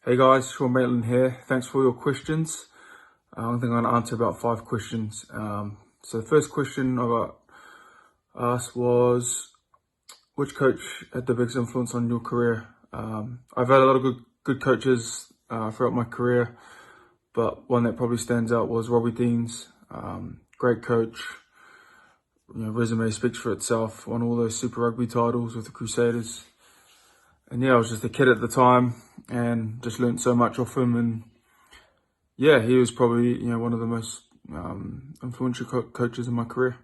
Hey guys, Sean Maitland here. Thanks for your questions. I think I'm going to answer about 5 questions. So the first question I got asked was, which coach had the biggest influence on your career? I've had a lot of good coaches throughout my career, but one that probably stands out was Robbie Deans. Great coach. Resume speaks for itself. Won all those Super Rugby titles with the Crusaders. And yeah, I was just a kid at the time and just learned so much off him. And yeah, he was probably, one of the most influential coaches in my career,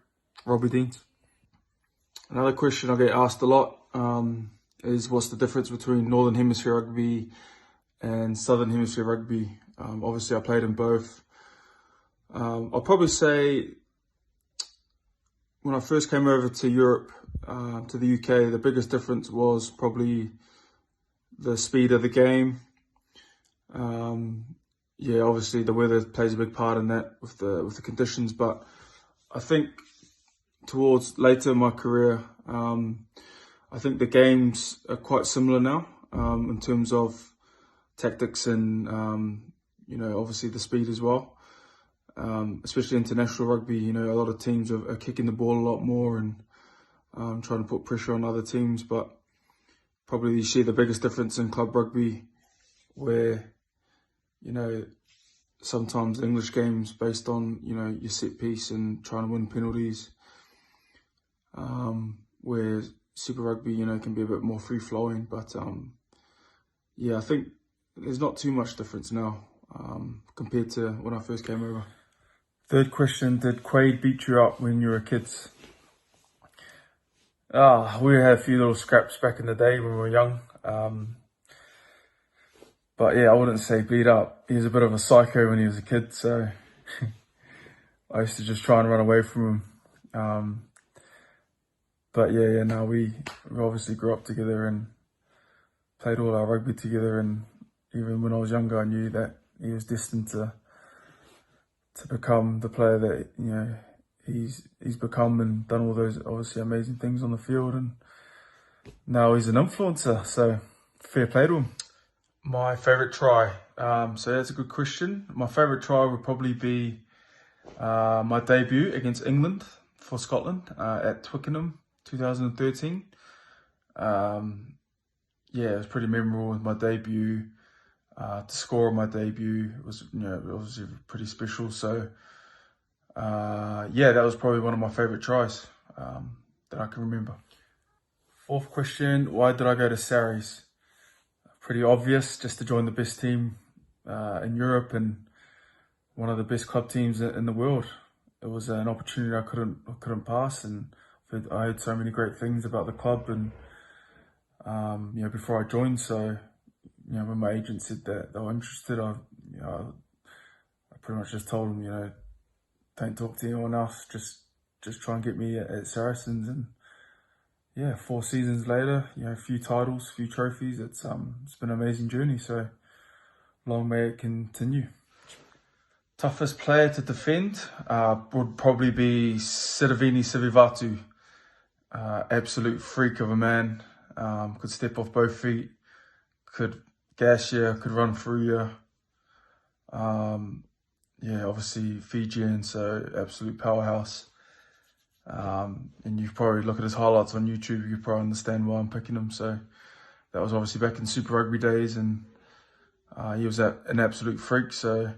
Robbie Deans. Another question I get asked a lot is, what's the difference between Northern Hemisphere Rugby and Southern Hemisphere Rugby? Obviously, I played in both. I'll probably say when I first came over to Europe, to the UK, the biggest difference was probably the speed of the game. Yeah, obviously the weather plays a big part in that with the conditions, but I think towards later in my career, I think the games are quite similar now in terms of tactics and obviously the speed as well. Especially international rugby, a lot of teams are kicking the ball a lot more and trying to put pressure on other teams, but probably you see the biggest difference in club rugby where, sometimes English games based on, your set piece and trying to win penalties, where Super Rugby, can be a bit more free flowing. But yeah, I think there's not too much difference now compared to when I first came over. Third question, did Quaid beat you up when you were kids? We had a few little scraps back in the day when we were young. But yeah, I wouldn't say beat up. He was a bit of a psycho when he was a kid, so I used to just try and run away from him. But yeah, no, we obviously grew up together and played all our rugby together. And even when I was younger, I knew that he was destined to become the player that, he's become and done all those obviously amazing things on the field. And now he's an influencer, so fair play to him. My favourite try. So that's a good question. My favourite try would probably be my debut against England for Scotland at Twickenham, 2013. Yeah, it was pretty memorable with my debut. To score on my debut was, obviously pretty special. So yeah, that was probably one of my favourite tries that I can remember. Fourth question, why did I go to Sarries? Pretty obvious, just to join the best team in Europe and one of the best club teams in the world. It was an opportunity I couldn't pass, and I heard so many great things about the club and before I joined. So when my agent said that they were interested, I pretty much just told them, don't talk to anyone else, just try and get me at Saracens. And yeah, 4 seasons later, a few titles, a few trophies. It's been an amazing journey. So long may it continue. Toughest player to defend would probably be Siravini Sivivatu. Absolute freak of a man. Could step off both feet, could gas you, could run through you. Yeah, obviously Fijian, so absolute powerhouse. And you probably look at his highlights on YouTube, you probably understand why I'm picking him. So that was obviously back in Super Rugby days, and he was an absolute freak. So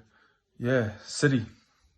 yeah, City.